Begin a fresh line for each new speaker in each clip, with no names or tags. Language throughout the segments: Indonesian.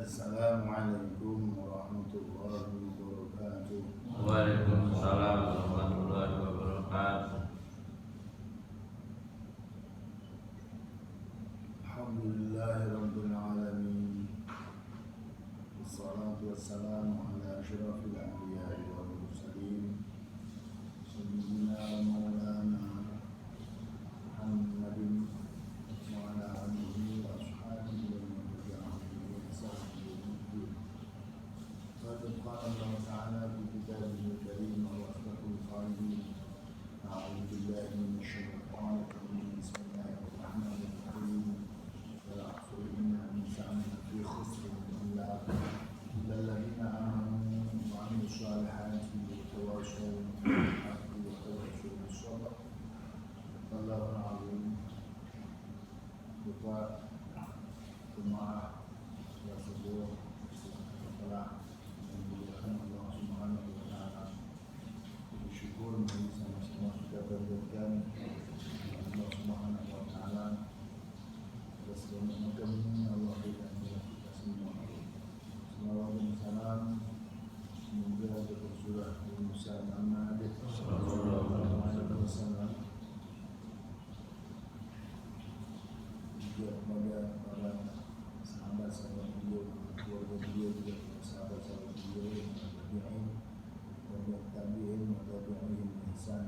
Assalamualaikum warahmatullahi wabarakatuh.
Waalaikumsalam warahmatullahi wabarakatuh.
Alhamdulillahi rabbil alamin. Wassalatu wassalamu ala asyrafil anbiya'i wal mursalin sayyidina maulana Muhammadin wa ala alihi wa ashabihi wa man tabi'ahum bi ihsan ila yaumil din. Qad qala Allah ta'ala fi kitabihi al-karim wa asdaqul qa'ilin. A'udzu billahi minasy syaithanir rajim. Bismillahirrahmanirrahim. في خسر إلا الذين آمنوا وعملوا الصالحات وتواصوا بالحق وتواصوا بالصبر. الله العظيم. Buka jemaah ya subuh setelah memuliakan Allah Subhanahu wa taala. Bersyukur bagi sama-sama kita panjatkan Allah Subhanahu wa taala. Semoga Allah berikan kita semua salawat dan salam semoga bersurah Nabi Musa Muhammad sallallahu alaihi wasallam juga kepada para sahabat-sahabat beliau, keluarga beliau juga sahabat-sahabat beliau, tabi'in ihsan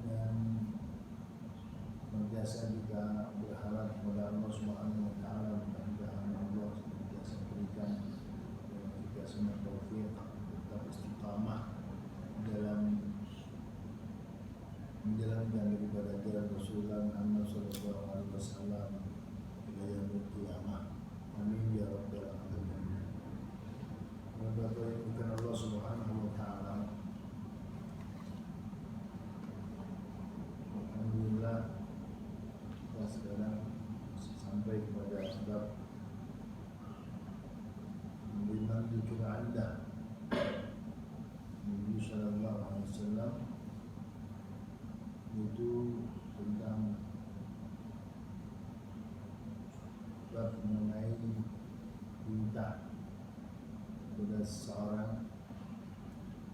dan senantiasa kita berharap kepada Allah Subhanahu wa taala, mudah-mudahan Allah senantiasa berikan kita semua taufik tetap istiqamah dalam menjalankan daripada jalan Rasulullah Muhammad sallallahu alaihi wasallam hingga yaumil qiyamah. Amin ya rabbal alamin. Bapak Ibu Allah Subhanahu wa taala, alhamdulillah kita sekarang sampai kepada bab bimbingan zikir Anda Nabi sallallahu alaihi wasallam, itu tentang bab mengenai perintah kepada seseorang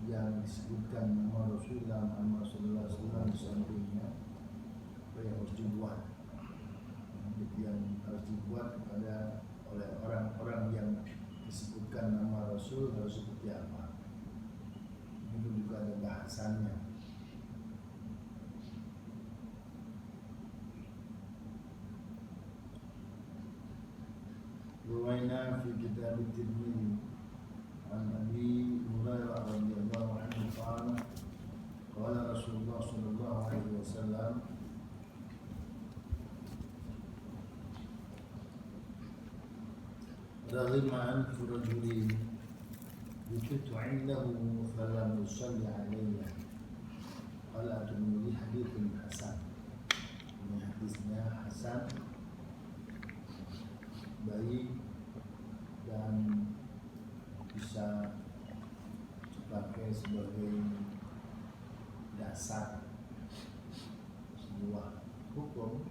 yang disebutkan nama Rasulullah Muhammad sallallahu alaihi wasallam di sampingnya, apa yang harus dibuat, yang harus dibuat kepada oleh orang-orang yang disebutkan nama Rasul harus seperti apa. Itu juga ada bahasannya. Ruwaina fi kitab at-Tirmidzi an Abi Hurairah radhiyallahu anhu qala qala Rasulullah sallallahu alaihi wasallam رغم أنف رجل ذكرت عنده فلم يصلي علي. قال الترمذي حديث حسن. Ini hadisnya hasan, baik, dan bisa dipakai sebagai dasar sebuah hukum.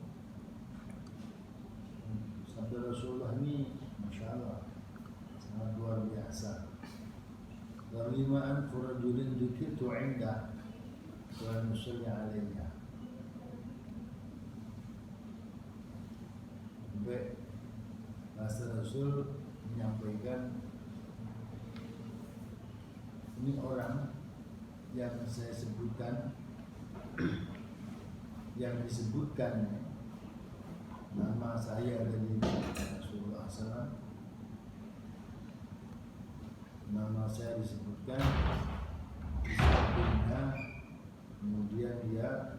Sabda Rasulullah ini Masya Allah sangat luar biasa. Ragima anfu rajulin dzikirtu indah wa nusalli alayya. Baik, bahasa Rasul menyampaikan, ini orang yang saya sebutkan, yang disebutkan nama saya dari Rasulullah SAW, nama saya disebutkan di sampingnya, kemudian dia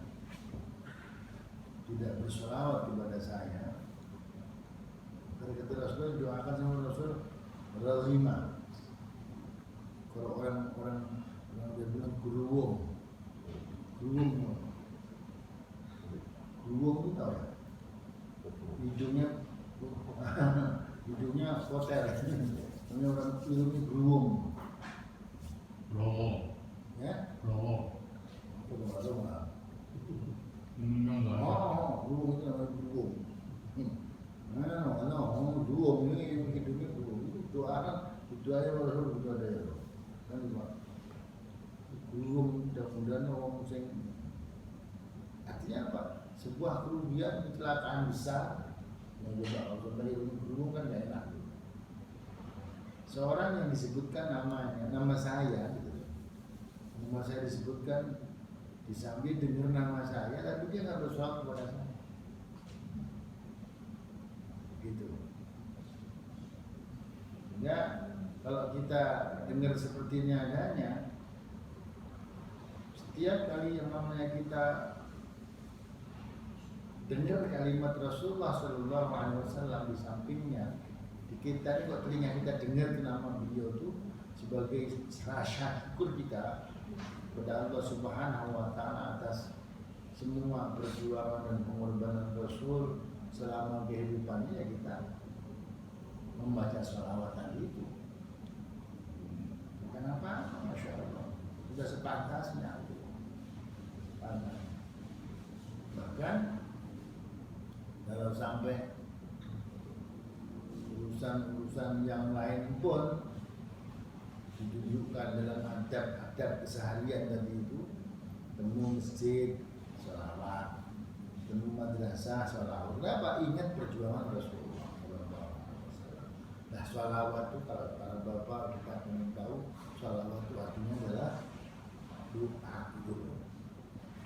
tidak bersolawat kepada saya. Kata Rasul, doakan sama Rasul razima. Kalau orang dia bilang geruwung itu tahu ya? Hidungnya kotor. Ini orang hidungnya geruwung.
Romo.
Ya?
Romo.
Enggak.
Oh,
geruwung itu namanya geruwung. Nah, geruwung ini hidungnya Begitu aja Rasul begitu ada ya. Kan cuma gulung kemudian orang sing artinya apa? Sebuah kerugian kecelakaan besar yang juga kalau dari gulung kan gak enak. Seorang yang disebutkan namanya, nama saya gitu. Nama saya disebutkan disambil dengar nama saya tapi dia nggak bersoal kepada saya. Gitu. Ya, kalau kita dengar seperti ini adanya, setiap kali yang namanya kita dengar kalimat Rasulullah Shallallahu Alaihi Wasallam di sampingnya, di kita ini kok telinga kita dengar nama beliau itu sebagai rasa syukur kita kepada Allah Subhanahu Wa Taala atas semua perjuangan dan pengorbanan Rasul selama kehidupannya, ya kita membaca sholawat tadi itu. Kenapa? Masya Allah, sudah sepantasnya. Bahkan kalau sampai urusan-urusan yang lain pun ditunjukkan dalam adab-adab keseharian tadi itu, temu masjid sholawat, temu madrasah sholawat. Kenapa? Ingat perjuangan Rasulullah. Nah, sholawat itu kalau para bapak kita ingin tahu, sholawat itu artinya adalah doa itu.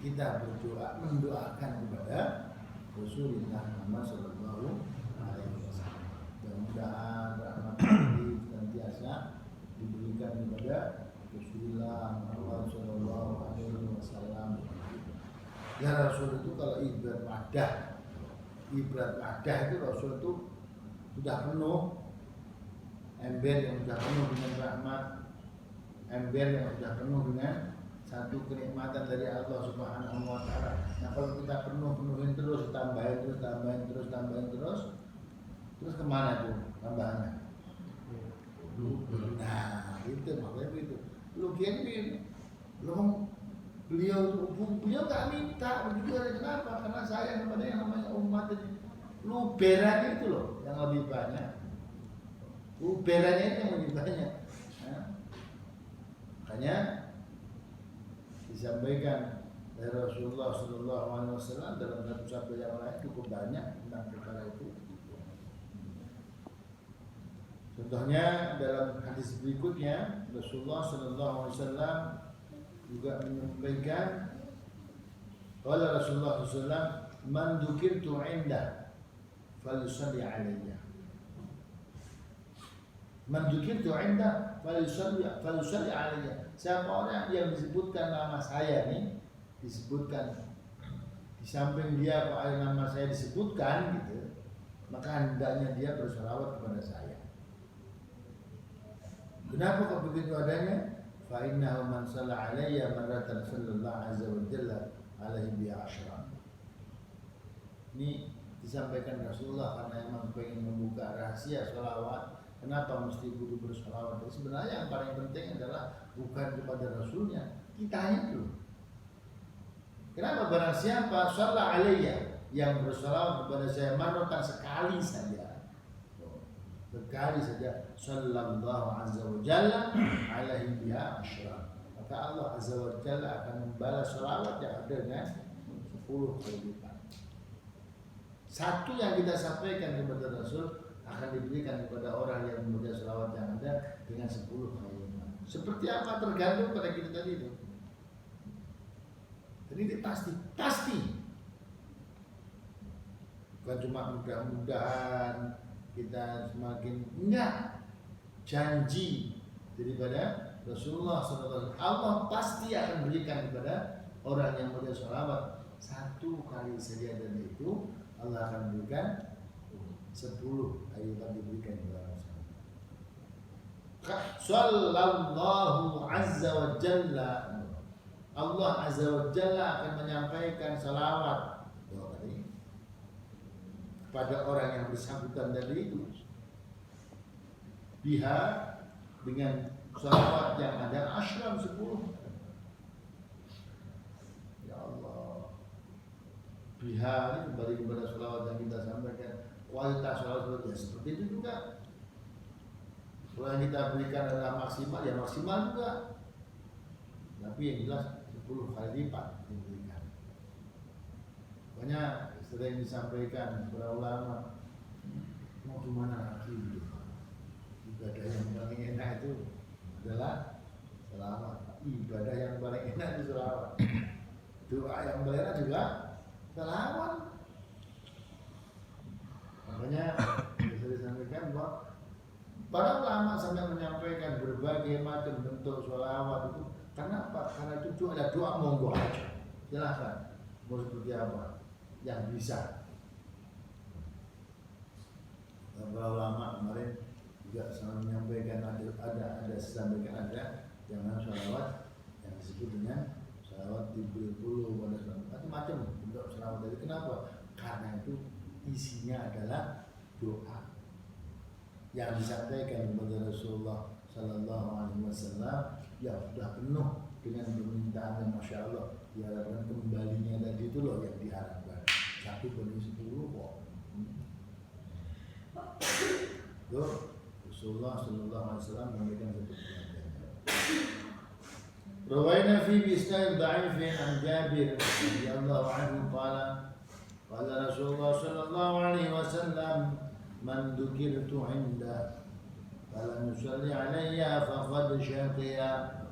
Kita berdoa mendoakan kepada Rasulullah Muhammad Sallallahu Alaihi Wasallam. Mudah-mudahan rahmat Allah senantiasa diberikan kepada Rasulullah Muhammad Sallallahu Alaihi Wasallam. Ya Rasul itu kalau ibarat wadah itu Rasul itu sudah penuh. Ember yang sudah penuh dengan rahmat, ember yang sudah penuh dengan satu kenikmatan dari Allah Subhanahu Wa Taala. Nah, kalau kita penuhin terus, tambahin terus kemana tuh tambahannya? Nah, itu makanya begitu. Beliau nggak minta begitu aja. Kenapa? Karena sayang kepada yang namanya umat ini. Lu berannya itu loh yang lebih banyak. Berannya itu yang lebih banyak. Makanya disampaikan dari Rasulullah Sallallahu Alaihi Wasallam dalam satu sabda yang lain cukup banyak tentang perkara itu. Contohnya dalam hadis berikutnya Rasulullah Sallallahu Alaihi Wasallam juga menyampaikan, qala Rasulullah Sallallahu Alaihi Wasallam, man dzukirtu 'inda falyusalli 'alayya. Man dzukirtu 'inda falyusalli 'alayya. Siapa orang yang disebutkan nama saya nih, disebutkan di samping dia kok ada nama saya disebutkan gitu, maka hendaknya dia bersalawat kepada saya. Kenapa kok begitu adanya? Fa innahu man shalla 'alayya marratan sallallahu azza wa jalla 'alaihi bi 'ashra. Ini disampaikan Rasulullah karena memang pengen membuka rahasia sholawat. Kenapa mesti kudu bersolawat? Sebenarnya yang paling penting adalah bukan kepada Rasulnya, kita itu. Kenapa? Barang siapa shalla alayya, yang bersolawat kepada saya marratan sekali saja, sallallahu azza wa jalla alaihi biha asyra, maka Allah azza wa jalla akan membalas sholawat yang ada dengan 10 kali lipat. Satu yang kita sampaikan kepada Rasul akan diberikan kepada orang yang membaca sholawat yang ada dengan 10 kali lipat. Seperti apa tergantung pada kita tadi itu. Jadi ini pasti. Bukan cuma mudah-mudahan kita semakin, enggak, janji daripada Rasulullah SAW. Allah pasti akan berikan kepada orang yang membaca sholawat 1 kali saja, dan itu Allah akan berikan 10 kali lipat diberikan kepada Rasul. Sallallahu azza wa jalla, Allah azza wa jalla akan menyampaikan salawat kepada orang yang bersangkutan dari itu, biha, dengan salawat yang ada asyram 10. Ya Allah, biha ini kembali kepada salawat yang kita sampaikan. Kualitas salawat seperti itu juga. Kalau yang kita berikan adalah maksimal, ya maksimal juga. Tapi yang jelas 10 kali lipat diberikan. Banyak sering disampaikan para ulama, mau gimana lagi gitu. Ibadah yang paling enak itu adalah selawat. Ibadah yang paling enak itu selawat. Doa yang paling enak juga selawat. Makanya bisa disampaikan bahwa para ulama sampai menyampaikan berbagai macam bentuk sholawat itu. Kenapa? Karena itu ada doa monggo aja. Silahkan mau seperti apa yang bisa. Para ulama kemarin juga selalu menyampaikan ada sampaikan ada jangan sholawat yang disebut dengan sholawat Jibril pada macam-macam bentuk sholawat dari kenapa? Karena itu isinya adalah doa yang disampaikan kepada Rasulullah Sallallahu Alaihi Wasallam yang sudah penuh dengan permintaan yang masya Allah diharapkan kembalinya tadi itu loh yang diharapkan 1/10 kok. Tuh Rasulullah Sallallahu Alaihi Wasallam memberikan satu pelajaran. Rawaina fi bisnad dha'ifin an Jabir radhiyallahu anhu qala Rasulullah Sallallahu Alaihi Wasallam man dzukirtu 'inda falam yusalli 'alayya faqad syaqiya.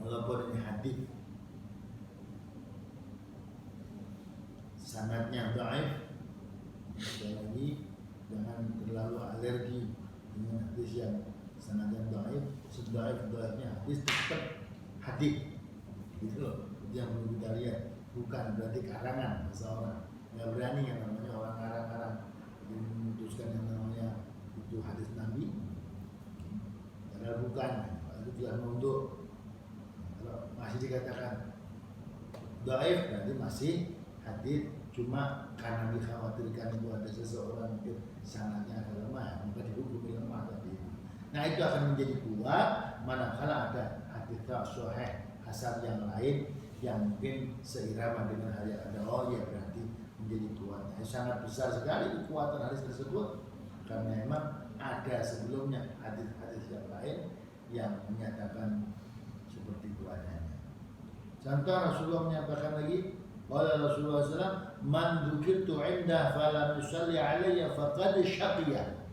Walaupun ini hadis sanadnya dhaif, sekali lagi jangan terlalu alergi dengan hadis yang sanadnya dhaif. Sedaif-daifnya hadis tetap hadis. Itu loh yang perlu kita lihat, bukan berarti karangan seseorang. Nggak berani yang namanya orang karang-karang memutuskan yang namanya itu hadis Nabi, padahal bukan. Itu sudah mundur. Kalau masih dikatakan dhaif berarti masih hadis, cuma karena dikhawatirkan itu ada seseorang mungkin sanadnya agak lemah, maka dihukumi lemah tadi. Nah itu akan menjadi kuat manakala ada hadis sahih hasan yang lain yang mungkin seirama dengan hal yang ada. Oh ya berarti menjadi kuat. Sangat besar sekali kekuatan hadis tersebut karena memang ada sebelumnya hadis-hadis yang lain yang menyatakan seperti itu adanya. Contoh Rasulullah menyatakan lagi, qala Rasulullah SAW, man dzukirtu 'inda falam yusalli 'alayya faqad syaqiya.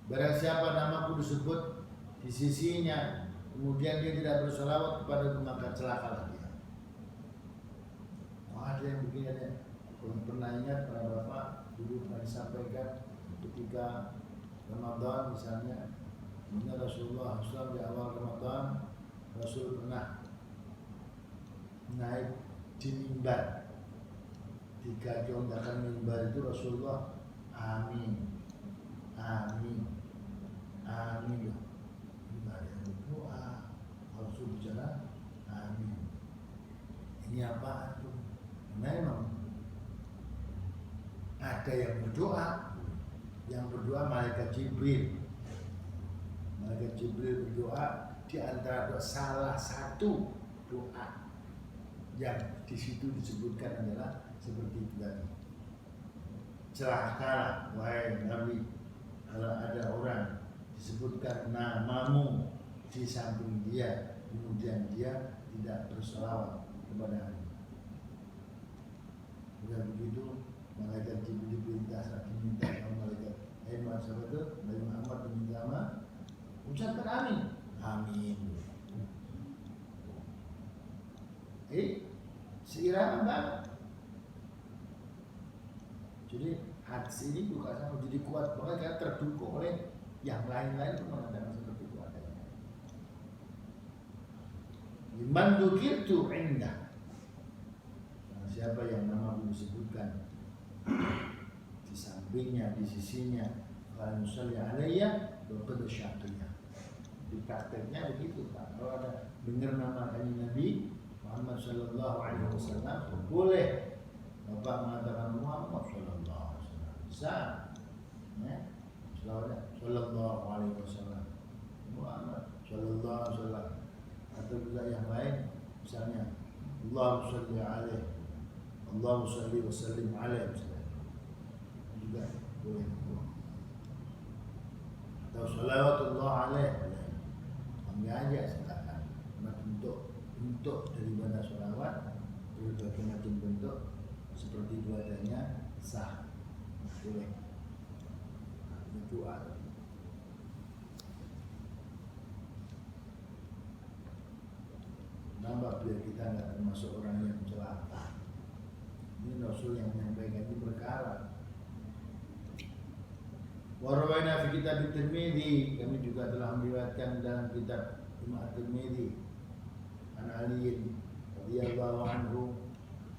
Barang siapa namaku disebut di sisinya, kemudian dia tidak berselawat kepada aku, maka celakalah dia. Oh, ada yang begini ada. Pernah ingat para bapak dulu pernah disampaikan ketika Ramadan misalnya, Rasulullah SAW di awal Ramadan Rasul pernah naik di mimbar. 3 kelontakan mimbar itu Rasulullah amin, amin, amin. Tidak ada yang berdoa. Rasul bicara amin. Ini apa tuh? Memang ada yang berdoa. Yang berdoa malaikat Jibril. Malaikat Jibril berdoa di antara salah satu doa yang di situ disebutkan adalah seperti itu tadi. Celakalah wahai Nabi kalau ada orang disebutkan namamu di samping dia, kemudian dia tidak berselawat kepada aku. Sudah begitu malaikat Jibril diminta sama malaikat siapa itu? Nabi Muhammad diminta sama ucapkan amin, amin. Seirama banget. Jadi hadis ini bukan sama jadi kuat banget karena terdukung oleh yang lain-lain pun mengatakan seperti itu adanya. Man dzukirtu 'inda. Siapa yang namaku disebutkan di sampingnya, di sisinya, kalau misalnya alayya faqad syaqiya. Di prakteknya begitu Pak. Kalau ada dengar nama Nabi Muhammad Sallallahu Alaihi Wasallam, boleh Bapak mengatakan Muhammad Sallallahu Alaihi Wasallam. Bisa, ya. Sallallahu Alaihi Wasallam, Muhammad Sallallahu Alaihi Wasallam. Atau juga yang lain, misalnya Allahumma shalli alaihi, Allahumma shalli wa sallim alaihi. juga boleh. Atau salawatullah alaih boleh. Kami aja silakan. Bentuk daripada sholawat berbagai macam bentuk seperti itu adanya sah, boleh. Itu ada. Nampak biar kita nggak termasuk orang yang celaka. Ini Rasul yang menyampaikan ini perkara. Warawaina fi kitab Tirmidzi, kami juga telah meriwayatkan dalam kitab Imam Tirmidzi an Ali radhiyallahu anhu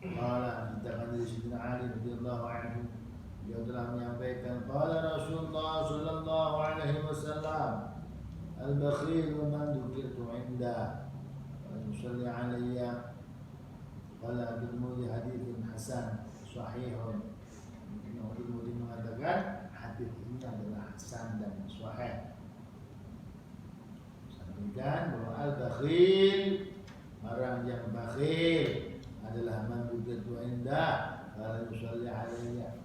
qala, kita kan dari Sayyidina Ali radhiyallahu anhu, dia telah menyampaikan qala Rasulullah sallallahu alaihi wasallam al-bakhil man dzukirtu inda wa yusalli alayya. Qala Tirmidzi haditsun hasan sahihun. Tirmidzi mengatakan hadis ini adalah hasan dan sahih. Sampaikan bahwa al-bakhil, orang yang bakhil adalah man dzukirtu inda wa yusalli alayya.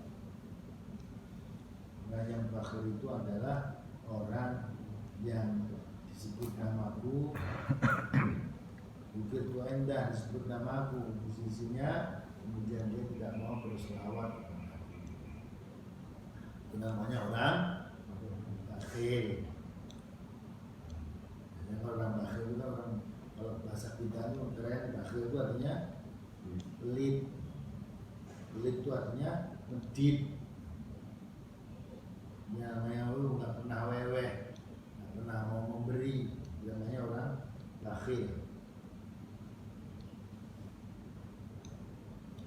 Orang yang bakhil itu adalah orang yang disebut namaku, Bukit Tuendah disebut namaku di sisinya, kemudian dia tidak mau berselawat. Itu namanya orang bakhil. Jadi orang bakhil itu orang, kalau bahasa kita itu keren, bakhil itu artinya pelit. Pelit itu artinya medit. Namanya lu nggak pernah weweh, nggak pernah mau memberi, namanya orang bakhil.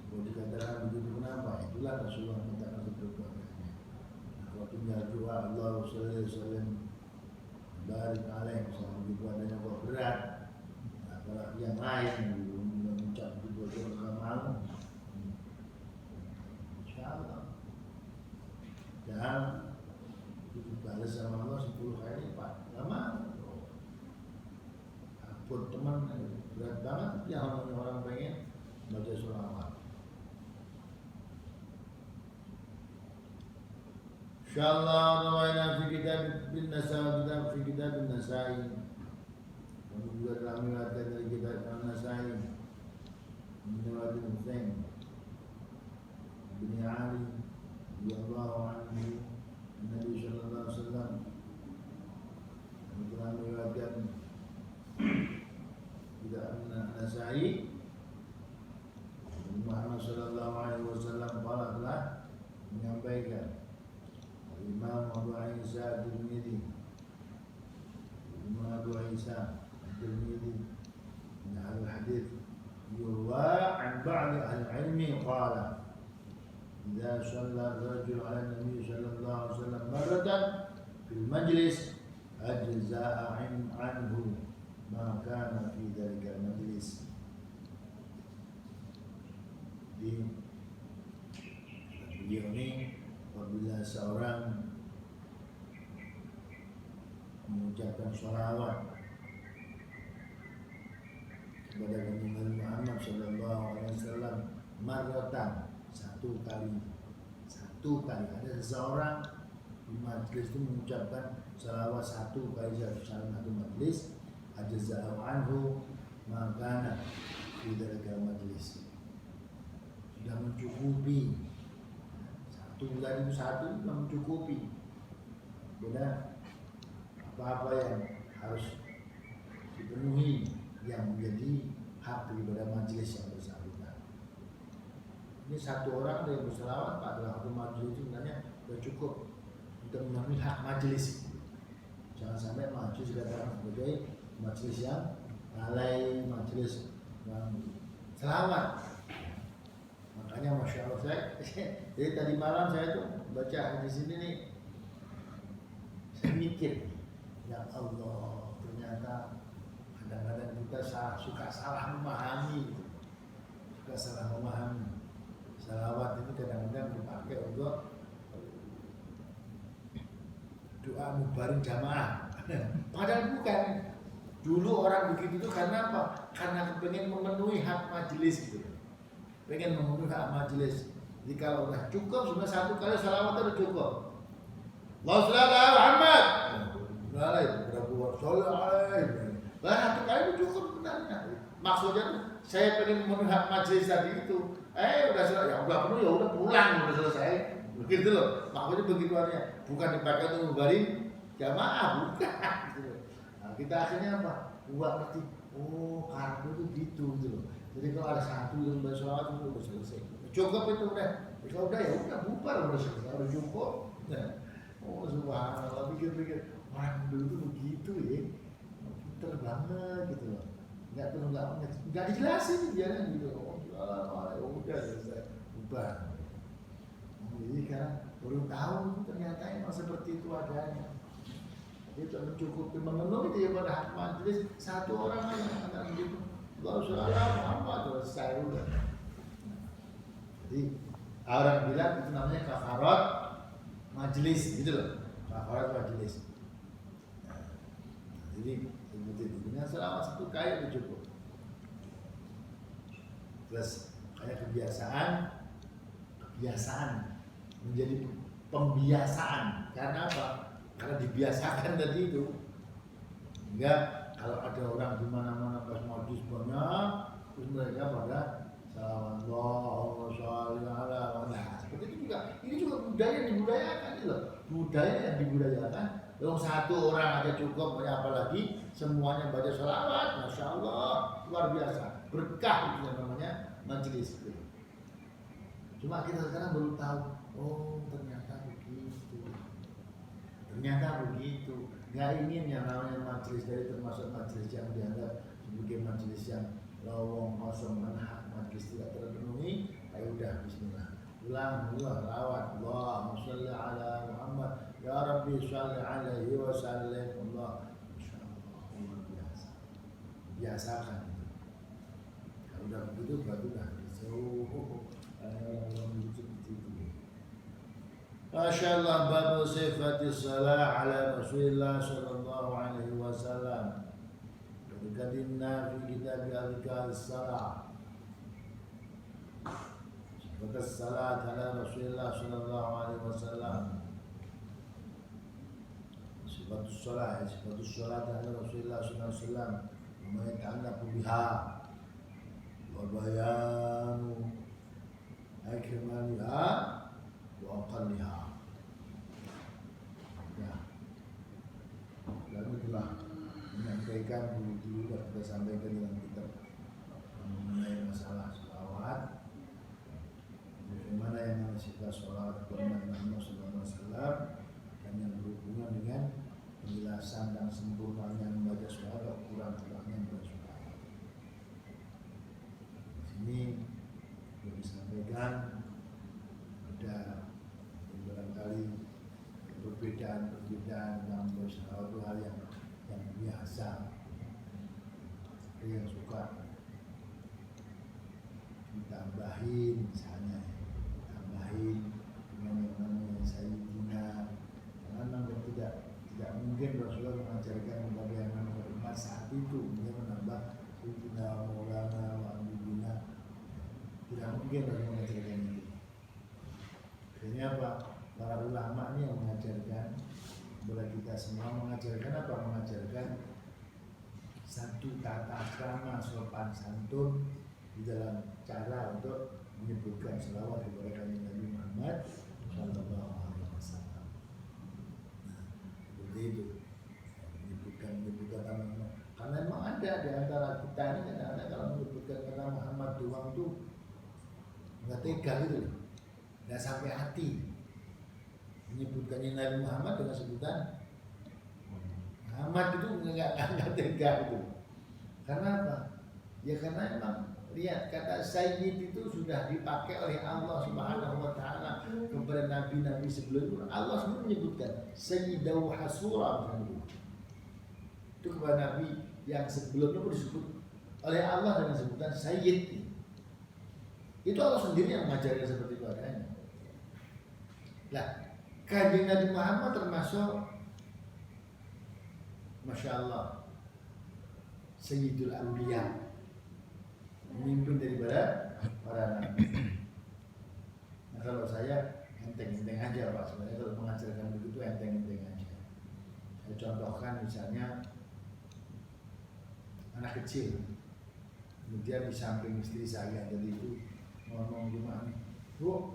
Kalau dikatakan begitu kenapa? Itulah Rasulullah minta untuk berbuatnya. Kalau tinggal doa Allah sallallahu alaihi wasallam barik alaih, misalnya berbuatnya kok berat. Nah, kalau yang lain mengucap begitu aja malu, insyaallah. Dan dibalas sama Allah 10 kali lipat. Lama. Buat teman berat banget yang orang pengen baca sholawat. Insyaallah rawaina fi kitab bin Nasai, fi kitab bin Nasai. Kami juga telah meriwayatkan dari kitab An-Nasai. Meriwayat Husain bin Ali radhiyallahu anhu, Nabi sallallahu alaihi wasallam. Kami telah meriwayatkan kitab An-Nasai. Muhammad sallallahu alaihi wasallam telah menyampaikan, Imam Abu Isa Tirmidzi, Imam Abu Isa Tirmidzi, min al-hadits yurwa an ba'd al-ilmi qala, idza shalla ar-rajul 'ala an-nabi sallallahu alaihi wasallam marratan fil majlis ajza'a anhu ma kana fi dhalika al-majlis. Di beliau ini apabila seorang mengucapkan sholawat kepada Nabi Muhammad sallallahu alaihi wasallam marratan, satu kali ada seseorang di majlis itu mengucapkan sholawat satu kali dalam satu majlis, ajza'u anhu maka fi dzalika majlis, sudah mencukupi. Tunggal itu satu sudah mencukupi. Benar, apa-apa yang harus dipenuhi yang menjadi hak daripada majelis yang bersangkutan. Ini satu orang yang berselawat pada waktu majelis itu sebenarnya sudah cukup untuk memenuhi hak majelis. Jangan sampai majelis dikatakan sebagai majelis yang lalai, majelis yang selawat. Makanya Masya Allah jadi tadi malam saya tuh baca di sini nih, saya mikir, ya Allah, ternyata kadang-kadang kita suka salah memahami, Salawat ini kadang-kadang dipakai untuk doa mubarin jamaah, padahal bukan. Dulu orang begitu tuh karena apa? Karena pengen memenuhi hak majelis gitu. Pengen memenuhi hak majelis. Jadi kalau udah cukup sebenarnya satu kali salawat udah cukup. Allahumma sholli ala Muhammad. Nah, itu berapa sholli alaihi. Lah satu kali itu cukup sebenarnya. Maksudnya tuh saya pengen memenuhi hak majelis tadi itu. Udah selesai, ya udah penuh ya udah pulang udah selesai. Begitu loh. Maksudnya begitu artinya. Bukan dipakai untuk membaring jamaah, bukan. Gitu. Nah, kita akhirnya apa? Buat ngerti. Oh, kartu itu gitu loh. Jadi kalau ada satu yang bersolat itu udah selesai. Cukup itu udah. Kalau udah ya udah bubar udah selesai, udah cukup. Nah, oh subhanallah, pikir-pikir orang dulu tuh begitu ya, pinter banget gitu loh. Nggak dijelasin dia gitu. Oh udah selesai, bubar. Jadi sekarang baru tahu ternyata emang seperti itu adanya. Itu mencukupi memenuhi dia pada hak majelis satu orang yang akan begitu. Kalau salah apa selesai udah. Jadi orang bilang itu namanya kafarat majelis gitu loh, kafarat majelis. Nah, jadi seperti itu. Dengan selama satu kali itu cukup. Terus kayak kebiasaan menjadi pembiasaan. Karena apa? Karena dibiasakan tadi itu. Enggak, kalau ada orang di mana-mana pas majlis banyak, terus mereka pada Allahumma sholli ala Muhammad. Nah, seperti itu juga. Ini juga budaya yang dibudayakan itu loh. Budaya yang dibudayakan. Yang satu orang aja cukup, apalagi semuanya baca sholawat, masya Allah, luar biasa. Berkah itu yang namanya majelis itu. Cuma kita sekarang baru tahu, oh ternyata begitu. Ternyata begitu. Nggak ingin yang namanya majelis dari termasuk majelis yang dianggap sebagai majelis yang lowong kosong dan hak majelis tidak terpenuhi. Ayo udah bismillah. Ulang lawat Allahumma sholli ala Muhammad ya Rabbi sholli alaihi wa sallim. Allah insyaallah luar biasa. Biasakan itu. Kalau udah begitu baru udah Masyaallah babu sifati salah ala Rasulillah sallallahu alaihi wasallam. Kadinna fi kitab al-Azkar as-salah. Sifat salat ala Rasulillah sallallahu alaihi wasallam. Sifat salat ala Rasulillah sallallahu alaihi wasallam. Ma yata'allaqu biha wa bayanu akmaliha wa aqalliha. Ya. Lalu itulah menyampaikan dulu kita sampaikan dalam kitab mengenai masalah sholawat, bagaimana yang kita sholawat kepada Muhammad SAW dan yang berhubungan dengan penjelasan dan sempurnanya membaca sholawat, kurang-kurangnya membaca sholawat. Di sini sudah disampaikan ada barangkali perbedaan dalam membaca sholawat itu hal yang biasa. Ada yang suka ditambahin misalnya, tambahin dengan yang namanya Sayyidina. Karena memang tidak mungkin Rasulullah mengajarkan kepada yang namanya umat saat itu dia menambah Sayyidina Maulana wa Abdina. Tidak mungkin Rasulullah mengajarkan itu. Akhirnya apa? Para ulama ini yang mengajarkan kepada kita semua, mengajarkan apa? Mengajarkan satu tata krama sopan santun di dalam cara untuk menyebutkan selawat kepada Nabi Muhammad Sallallahu Alaihi Wasallam. Nah, seperti itu menyebutkan nama. Karena memang ada di antara kita ini kadang-kadang kalau menyebutkan kata Muhammad doang tuh nggak tega gitu, nggak sampai hati. Menyebutkannya Nabi Muhammad dengan sebutan Muhammad itu nggak tega itu. Karena apa? Ya karena memang lihat kata Sayyid itu sudah dipakai oleh Allah Subhanahu Wa Taala kepada nabi-nabi sebelum itu. Allah sendiri menyebutkan Sayyidahu Hasura itu kepada nabi yang sebelumnya disebut oleh Allah dengan sebutan Sayyid. Itu Allah sendiri yang mengajarkan seperti itu adanya. Nah, Kanjeng Nabi Muhammad termasuk Masya Allah Sayyidul Anbiya, pemimpin daripada para nabi. Nah, aja Pak, sebenarnya kalau mengajarkan begitu enteng-enteng aja. Saya contohkan misalnya anak kecil, kemudian di samping istri saya tadi itu ngomong gimana, Bu,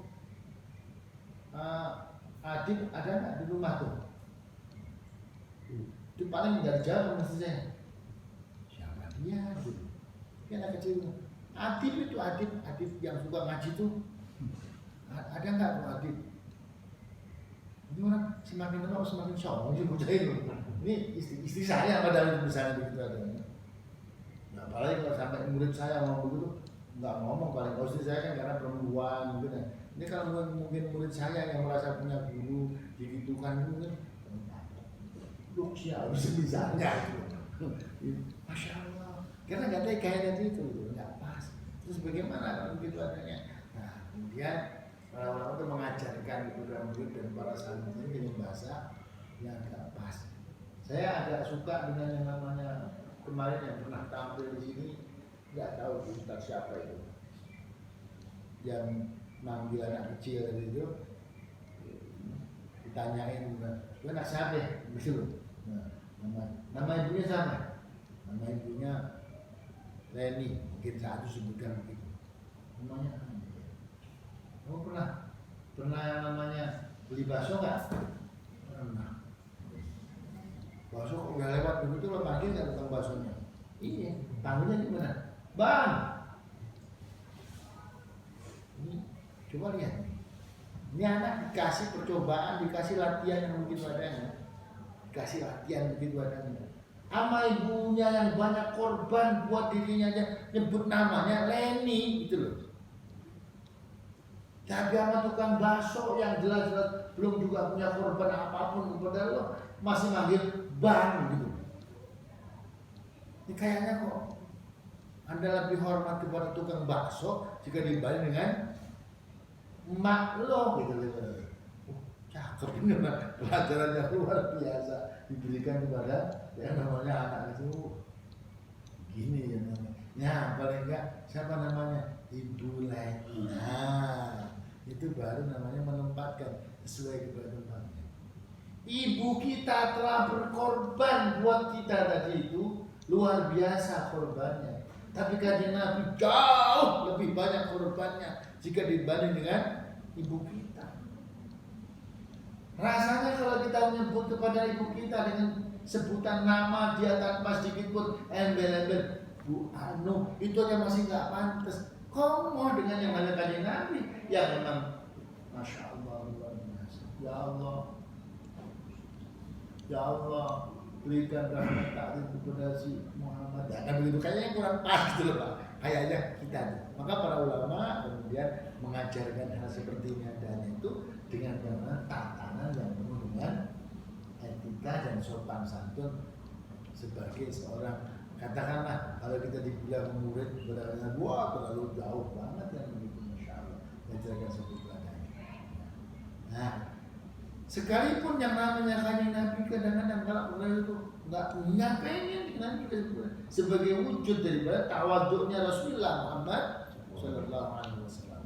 Adit ada nggak di rumah tuh? Itu paling nggak jawab sama istri saya. Siapa dia? Dia anak kecil. Adit itu Adit yang suka ngaji tuh. Ada nggak Bu Adit? Ini orang semakin lama semakin sombong sih bocah itu. Ini istri saya padahal misalnya begitu adanya. Nah, apalagi kalau sampai murid saya ngomong begitu, nggak ngomong paling. Kalau istri saya kan karena perempuan gitu ya. Ini kalau mungkin murid saya yang merasa punya guru digitukan mungkin lucia misalnya gitu. Masya Allah. Karena nggak ada kayaknya itu nggak pas. Terus bagaimana kalau begitu adanya? Nah, kemudian para ulama itu mengajarkan kepada murid dan para santri dengan bahasa yang agak pas. Saya agak suka dengan yang namanya kemarin yang pernah tampil di sini, nggak tahu Ustaz siapa itu, yang manggil anak kecil itu, ditanyain, "Itu anak siapa?" Begitu. Nah, nama ibunya sama, nama ibunya Leni, mungkin satu sebutkan begitu. Namanya kamu pernah namanya beli bakso nggak? Pernah. Bakso kok udah lewat begitu lo panggil nggak tentang baksonya? Iya. Panggilnya gimana? Bang. Ini coba lihat. Ini anak dikasih percobaan, dikasih latihan yang begitu adanya, dikasih latihan begitu adanya. Sama ibunya yang banyak korban buat dirinya aja nyebut namanya Leni gitu loh. Tapi sama tukang bakso yang jelas-jelas belum juga punya korban apapun kepada lo masih manggil bang gitu. Ini kayaknya kok Anda lebih hormat kepada tukang bakso jika dibanding dengan emak lo gitu. Cakep ini pelajaran yang luar biasa diberikan kepada yang namanya anak itu. Gini ya namanya. Ya paling enggak siapa namanya? Ibu Leni. Nah, itu baru namanya menempatkan sesuai kepada tempatnya. Ibu kita telah berkorban buat kita tadi itu luar biasa korbannya. Tapi Kanjeng Nabi jauh lebih banyak korbannya jika dibanding dengan ibu kita. Rasanya kalau kita menyebut kepada ibu kita dengan sebutan nama dia tanpa sedikit pun embel-embel Bu Anu, itu aja masih nggak pantas. Kau mau dengan yang namanya Kanjeng Nabi yang memang Masya Allah luar biasa. Ya Allah, ya Allah, berikan rahmat ta'zim kepada si Muhammad. Ya kan begitu, kayaknya kurang pas gitu loh Pak. Kayaknya kita. Maka para ulama kemudian mengajarkan hal seperti ini adanya itu dengan tatanan yang penuh dengan etika dan sopan santun sebagai seorang, katakanlah kalau kita dibilang murid berada wah terlalu jauh banget yang begitu, Masya Allah, mengajarkan seperti adanya. Nah, sekalipun yang namanya Kanjeng Nabi kadang-kadang kalau mulai itu nggak pengen Nabi sebagai wujud daripada tawaduknya Rasulullah Muhammad Sallallahu Alaihi Wasallam.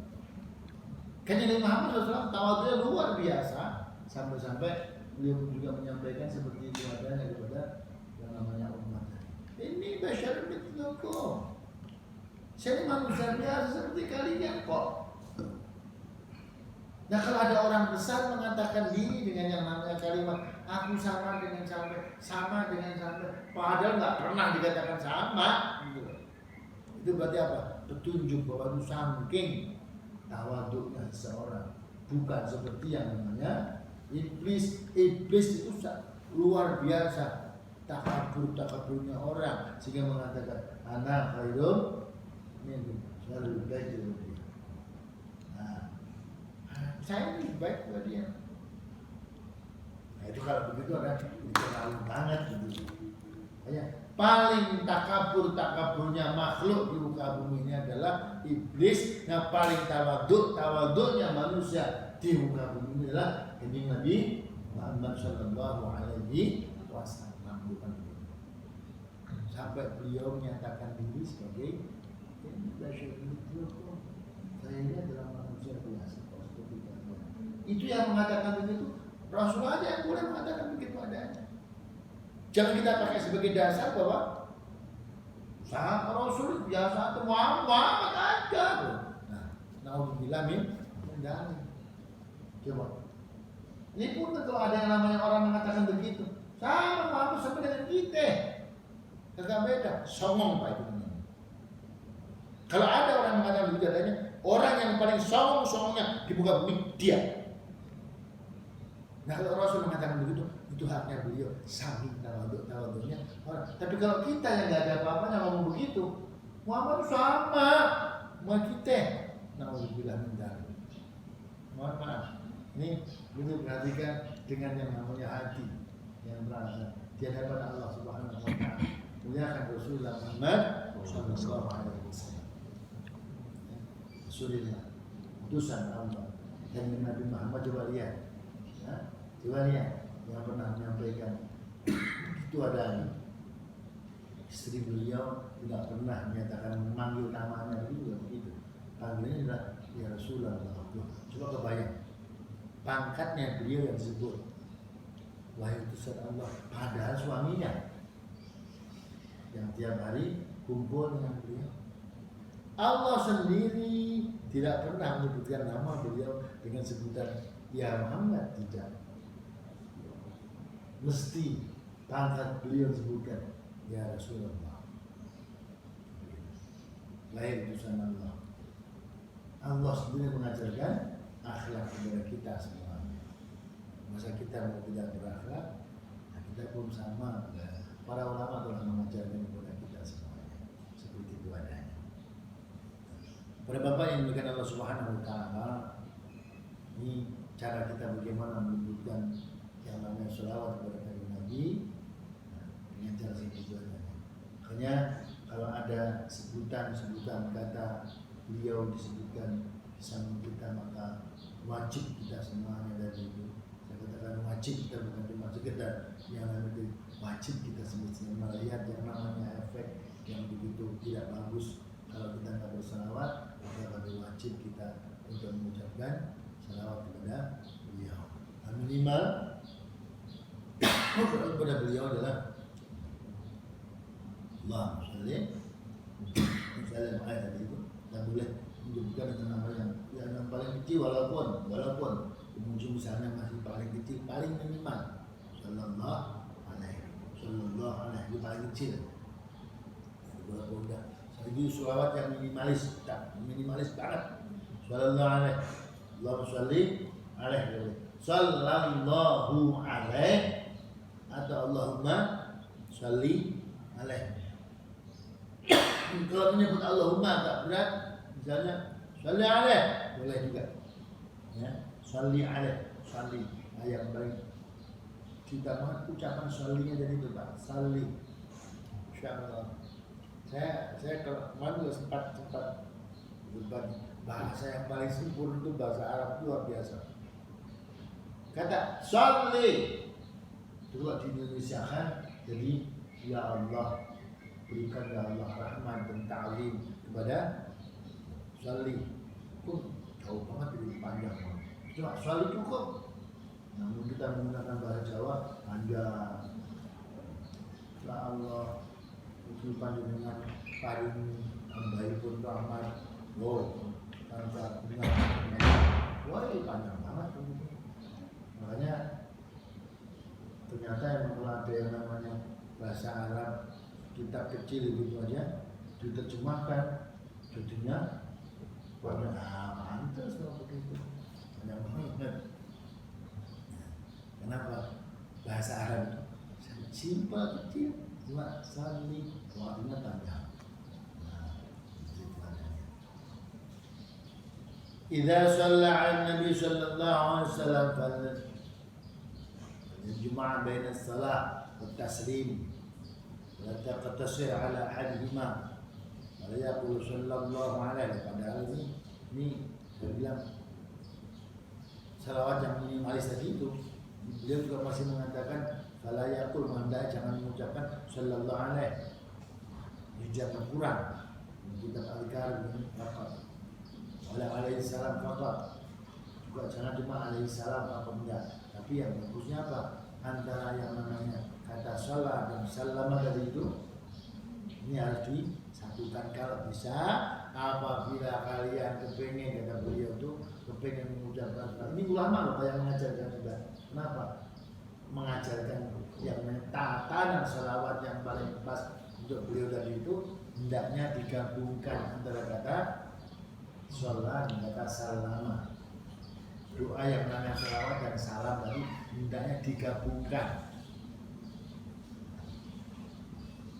Kanjeng Nabi Muhammad SAW tawaduknya luar biasa sampai-sampai beliau juga menyampaikan seperti itu adanya kepada yang namanya umat. Ini basyar mithlukum. Saya manusia biasa seperti kalian kok. Nah kalau ada orang besar mengatakan diri dengan yang namanya kalimat aku sama dengan sampai, padahal nggak pernah dikatakan sama, gitu. Itu berarti apa? Petunjuk bahwa itu saking tawaduknya seseorang, bukan seperti yang namanya iblis. Iblis itu luar biasa takaburnya orang sehingga mengatakan anak khairun min, saya lebih baik dari dia. Nah, saya lebih baik dari dia. Nah itu kalau begitu ada terlalu banget gitu. Hanya paling takaburnya makhluk di muka bumi ini adalah iblis. Yang paling tawaduknya manusia di muka bumi ini adalah Kanjeng Nabi Muhammad Sallallahu Alaihi Wasallam. Sampai beliau menyatakan diri sebagai saya ini adalah manusia biasa seperti kalian. Itu yang mengatakan begitu, Rasul aja yang boleh mengatakan begitu adanya. Jangan kita pakai sebagai dasar bahwa sahabat Rasul biasa atau Muhammad aja. Nah, naudzubillah min dzalik. Coba. Ini pun kalau ada yang namanya orang mengatakan begitu, sama Muhammad sama dengan kita. Kagak beda, songong Pak itu namanya. Kalau ada orang mengatakan begitu adanya, orang yang paling songong-songongnya di muka bumi dia. Nah kalau Rasul mengatakan begitu, itu haknya beliau, sami tawaduknya orang. Tapi kalau kita yang nggak ada apa-apanya ngomong begitu, Muhammad sama kita. Naudzubillah min dzalik. Mohon maaf. Ini perlu perhatikan dengan yang namanya hati yang berasa di hadapan Allah Subhanahu wa taala. Muliakan Rasulullah Muhammad sallallahu alaihi wasallam. Rasulullah utusan Allah dan Nabi Muhammad coba lihat. Ya, coba lihat yang pernah menyampaikan itu ada istri beliau tidak pernah menyatakan memanggil namanya begitu. Panggilnya adalah ya Rasulullah. Coba kebayang pangkatnya beliau yang disebut wahai utusan Allah, padahal suaminya yang tiap hari kumpul dengan beliau. Allah sendiri tidak pernah menyebutkan nama beliau dengan sebutan ya Muhammad, tidak. Mesti pangkat beliau disebutkan ya Rasulullah. Lahir utusan Allah. Allah sendiri mengajarkan akhlak kepada kita semuanya. Masa kita mau tidak berakhlak, nah kita pun sama. Para ulama telah mengajarkan kepada kita semuanya seperti itu adanya. Pada Bapak yang diberikan Allah Subhanahu wa taala, ini cara kita bagaimana menyebutkan yang namanya sholawat kepada Nabi, nah, dengan cara seperti itu adanya. Makanya kalau ada sebutan kata beliau disebutkan sama kita, maka wajib kita semuanya dari itu. Saya katakan wajib kita, bukan cuma sekedar yang namanya wajib kita semestinya melihat yang namanya efek yang begitu tidak bagus kalau kita nggak bersalawat, maka wajib kita untuk mengucapkan salawat kepada beliau. Nah, minimal kepada beliau adalah Allahumma sholli misalnya ayat tadi itu tak boleh menyebutkan dengan nama yang paling kecil walaupun ujung sana masih paling kecil, paling minimal sallallahu alaihi itu paling kecil. Walaupun enggak itu sholawat yang minimalis banget. Sallallahu alaihi, Allahumma sholli alaihi, sallallahu alaihi atau Allahumma sholli alaihi. Kalau menyebut Allahumma agak berat, misalnya sholli alaihi boleh juga. Ya, sholli alaihi, sholli yang paling kita banget ucapan shollinya jadi itu Pak, sholli. Insyaallah. Saya kalau kemarin sempat berbagi bahasa yang paling sempurna itu bahasa Arab luar biasa. Kata sholli itu di Indonesia kan jadi ya Allah, berikan ya Allah rahmat dan ta'lim kepada sholli. Jauh banget jadi panjang. Cuma sholli cukup. Namun kita menggunakan bahasa Jawa panjang. Ya Allah, itu panjenengan paling ambai pun rahmat. Tanpa dengar. Wah, ini panjang banget. Makanya ternyata yang ada yang namanya bahasa Arab kitab kecil gitu aja diterjemahkan jadinya banyak pantas kalau begitu banyak banget. Kenapa? Bahasa Arab itu simpel kecil cuma sholli waktunya panjang. Idza shalla 'ala Nabi sallallahu alaihi wasallam فالجماعة بين الصلاة والتسليم ولا تقتصر على أحدهما ولا يقول صلى الله عليه. Padahal ini saya bilang salawat yang minimalis tadi itu beliau juga masih mengatakan fala yaqul, manda jangan mengucapkan sallallahu alaihi, jangan kurang. Kita al-karim ini faqat wala alaihi salam faqat, juga jangan cuma alaihi salam apa enggak, tapi yang bagusnya apa, antara yang namanya kata sholat dan salama dari itu ini harus disatukan. Kalau bisa, apabila kalian kepengen, kata beliau tuh kepengen mengucapkan ini ulama loh yang mengajarkan juga. Kenapa? Mengajarkan yang tatanan salawat yang paling pas untuk beliau tadi itu hendaknya digabungkan antara kata sholat dan kata salama. Doa yang namanya salawat dan salam tadi hendaknya digabungkan.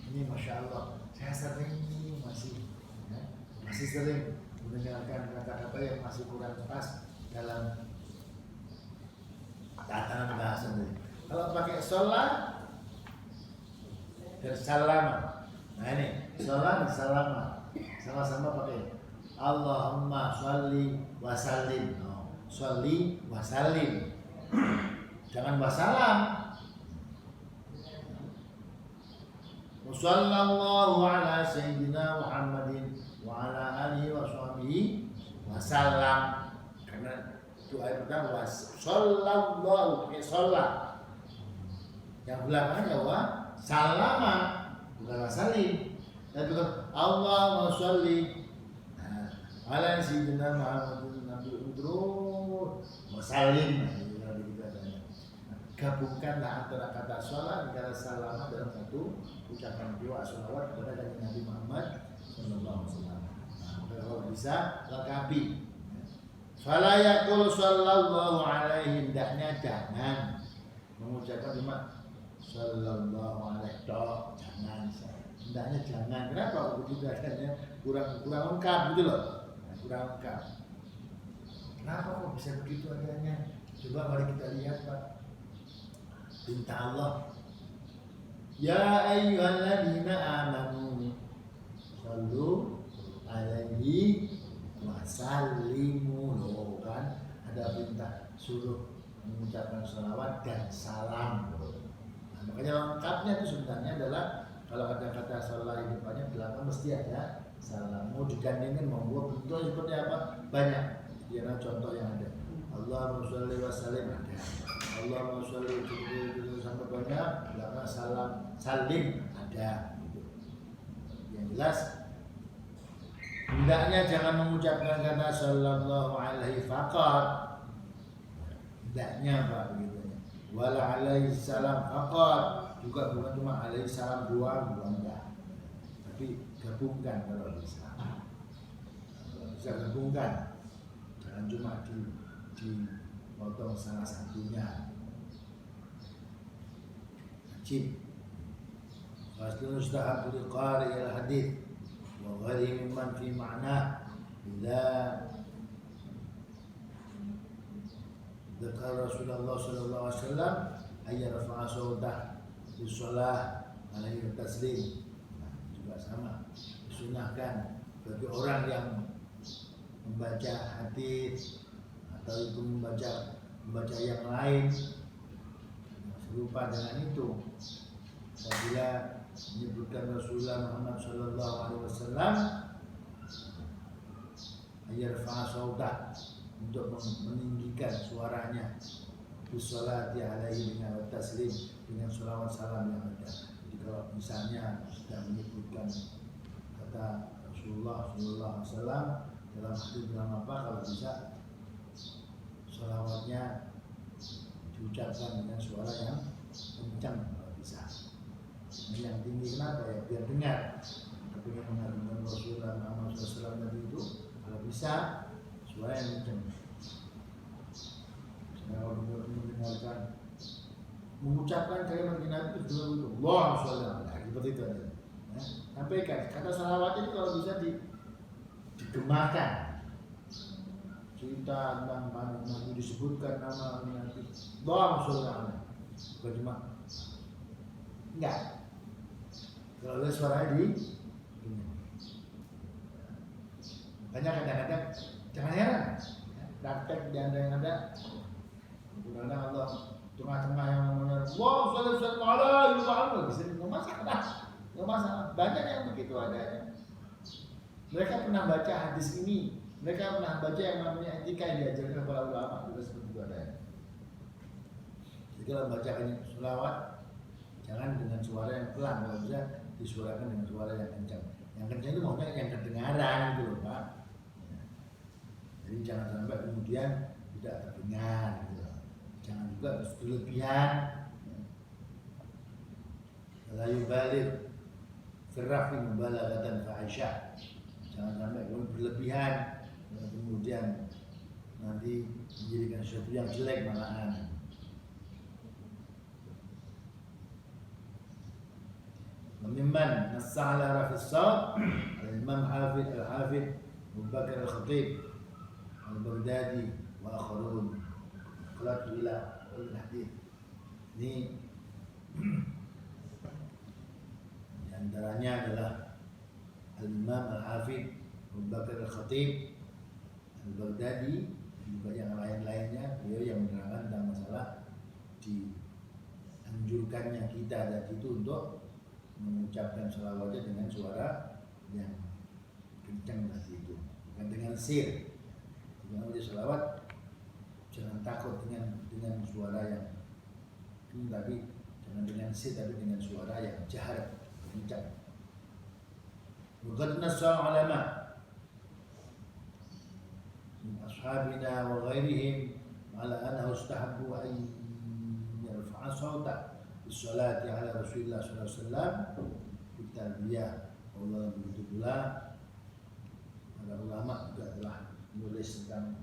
Ini masya Allah, saya sering masih sering mendengarkan kata-kata yang masih kurang pas dalam tatanan bahasa ini. Kalau pakai sholat dan salama, nah ini sholat dan salama sama-sama pakai Allahumma sholli wa sallim. Sholli wa sallim, jangan wassalam. Wassallallahu ala sayyidina Muhammadin wa ala alihi wa sahbihi wasallam. Karena doa yang pertama wassallallahu pakai sholat, yang belakangnya wa salama bukan wasalim. Tapi Allahumma sholli ala sayyidina Muhammadin wasallim. Gabungkanlah antara kata sholat dan kata salama dalam satu ucapan doa sholawat kepada Nabi Muhammad sallallahu alaihi wasallam. Kalau bisa lengkapi. Fala yaqul sallallahu alaihi, hendaknya jangan mengucapkan cuma sallallahu alaihi toh, jangan. Hendaknya jangan. Kenapa? Begitu adanya kurang lengkap gitu loh. Kurang lengkap. Kenapa kok bisa begitu adanya? Coba mari kita lihat Pak. Perintah Allah. Ya ayyuhalladzina amanu sallu alaihi wa sallimu. Loh, kan ada perintah suruh mengucapkan salawat dan salam. Nah, makanya lengkapnya itu sebenarnya adalah kalau ada kata salat di depannya belakang mesti ada salam. Mau digandengin mau bentuknya seperti apa? Banyak. Dia contoh yang ada. Allahumma sholli wa sallim ada. Allahumma sholli sampai banyak belakang salam salim ada gitu. Yang jelas hendaknya jangan mengucapkan kata sallallahu alaihi faqat. Hendaknya Pak begitu. Wala alaihi salam faqat, juga bukan cuma alaihi salam doang, bukan enggak. Tapi gabungkan kalau bisa. Kalau bisa gabungkan. Jangan cuma dipotong salah satunya. Wajib. Faslun ustahab liqari al-hadith wa ghairi mimman fi ma'na bila dzakar Rasulullah sallallahu alaihi wasallam ayat rafa'a saudah di shalah alaihi taslim. Nah, juga sama disunahkan bagi orang yang membaca hadis atau itu membaca yang lain serupa dengan itu, apabila menyebutkan Rasulullah Muhammad sallallahu alaihi wasallam ayarfa saudah untuk meninggikan suaranya bisolati alaihi dengan taslim dengan sholawat salam yang ada. Jadi kalau misalnya sudah menyebutkan kata Rasulullah sallallahu alaihi wasallam dalam hadis dalam apa, kalau bisa sholawatnya diucapkan dengan suara yang kencang kalau bisa. Ini yang tinggi kenapa ya? Biar dengar. Tapi yang mengagungkan Rasulullah Muhammad SAW tadi itu kalau bisa suara yang kencang. Kalau mendengarkan mengucapkan kalimat Nabi itu Allah SAW, nah, seperti itu aja. Ya, sampaikan kata salawat ini kalau bisa digemakan. Cerita tentang Nabi disebutkan nama Nabi Allah SAW, bukan cuma enggak. Kalau ada suaranya di makanya kadang-kadang jangan heran praktek di anda yang ada kadang-kadang Allah tengah-tengah yang namanya wow sallallahu alaihi wasallam bisa nggak masalah banyak yang begitu adanya. Mereka pernah baca hadis ini Mereka pernah baca yang namanya etika yang diajarkan para ulama juga seperti itu ada. Jadi kalau bacakan selawat jangan dengan suara yang pelan, kalau bisa disuarakan dengan suara yang kencang. Yang kencang itu maksudnya yang kedengaran gitu loh Pak. Jadi jangan sampai kemudian tidak terdengar gitu. Jangan juga berlebihan. La yubaligh firrafi mubalaghatan fahisyah. Jangan sampai berlebihan kemudian nanti menjadikan sesuatu yang jelek malahan. Mimman nassa ala rafi as-sawt al-Imam Al-Hafidh Abu Bakar Al-Khatib Al-Baghdadi wa akharun qalatu ila al-hadith. Ini di antaranya adalah Al-Imam Al-Hafidh Abu Bakar Al-Khatib Al-Baghdadi, juga yang lain-lainnya, beliau yang menerangkan tentang masalah dianjurkannya kita tadi itu untuk mengucapkan sholawatnya dengan suara yang kencang tadi itu, bukan dengan sir. Jika mau sholawat jangan takut dengan suara yang tapi jangan dengan sir, tapi dengan suara yang jahar kencang. Waqad nassa ulama min ashabina wa ghairihim ala annahu istahabbu an yarfa'a sawta bisolati ala Rasulullah SAW bitalbiyah. Allah begitu pula para ulama juga telah menulis tentang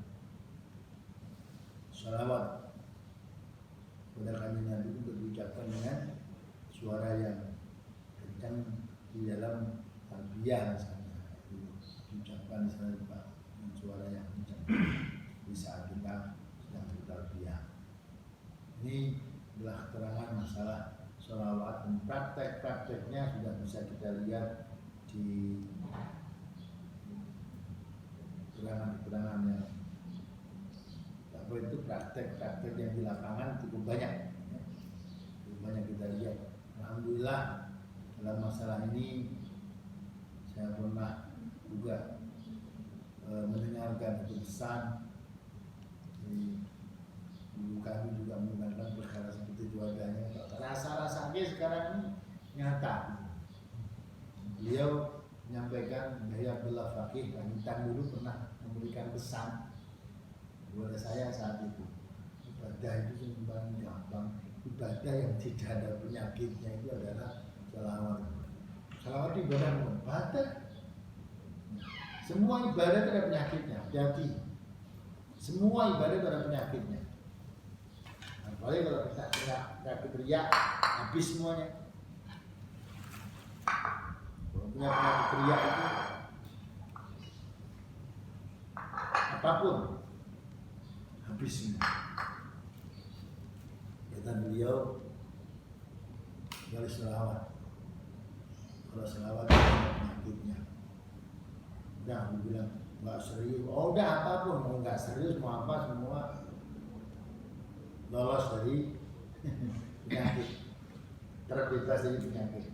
salawat pada kanjeng Nabi untuk diucapkan dengan suara yang kencang di dalam talbiyah misalnya, diucapkan misalnya dengan suara yang kencang di saat kita sedang bertalbiyah. Ini adalah keterangan masalah sholawat, dan praktek-prakteknya sudah bisa kita lihat di keterangan-keterangan yang apa itu praktek-praktek yang di lapangan cukup banyak kita lihat. Alhamdulillah dalam masalah ini saya pernah juga mendengarkan pesan dulu kami juga menggunakan perkara seperti itu adanya. Rasa-rasanya sekarang ini nyata. Beliau menyampaikan Yahya Abdullah Faqih Pamitan dulu pernah memberikan pesan kepada saya saat itu. Ibadah itu yang paling gampang, ibadah yang tidak ada penyakitnya itu adalah salawat. Salawat ibadah ibadah. Semua ibadah itu ada penyakitnya. Hati-hati. Semua ibadah itu ada penyakitnya. Apalagi kalau kita teriak habis semuanya. Kalau punya penyakit teriak itu apapun habis semua. Kata beliau dari selawat. Kalau selawat itu ada penyakitnya. Udah, aku bilang nggak serius. Oh udah apapun, mau nggak serius mau apa semua lolos dari penyakit, terbebas dari penyakit.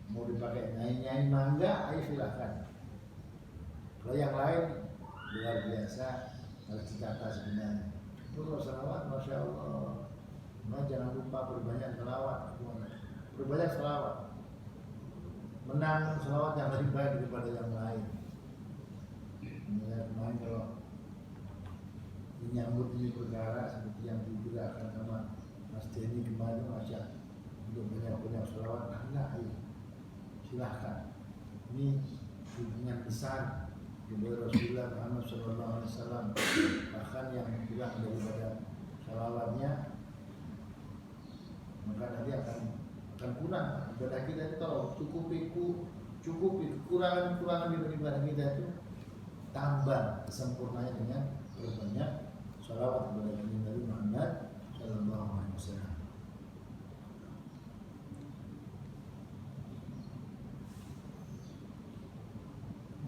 Mau dipakai nyanyi-nyanyi mangga, ayo silakan. Kalau yang lain luar biasa harus ditata sebenarnya. Kalau salawat, masya Allah. Nah, jangan lupa berbanyak salawat. Berbanyak salawat. Menang salawat yang lebih baik daripada yang lain. Kemarin kalau menyambut ini perkara seperti yang digerakkan sama Mas Denny kemarin aja untuk banyak-banyak salawat, nah ayo silahkan. Ini hubungan besar kepada Rasulullah Muhammad SAW. Bahkan yang kurang daripada salawatnya maka nanti akan kurang ibadah kita itu. Kalau cukupi kekurangan ibadah kita itu, tambah kesempurnanya dengan berbanyak salawat kepada Nabi Muhammad SAW.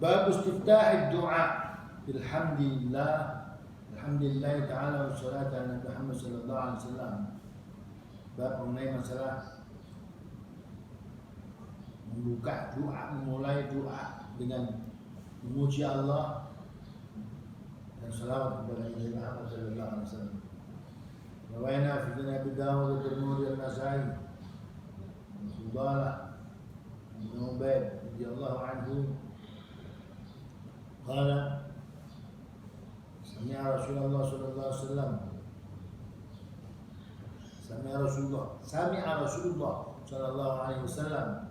Bab istiftah doa bilhamdillah, alhamdulillah ta'ala wa salatu ala Nabi Muhammad sallallahu alaihi wasallam. Bab mengenai masalah membuka doa, memulai doa dengan memuji Allah dan salawat kepada Nabi Muhammad sallallahu alaihi wasallam. Rawaina fi sunan Abi Dawud wa Tirmidzi wa Nasa'i. Sudah bin Ubayd radhiyallahu anhu qala sami'a Rasulullah sallallahu alaihi wasallam sami'a Rasulullah sallallahu alaihi wasallam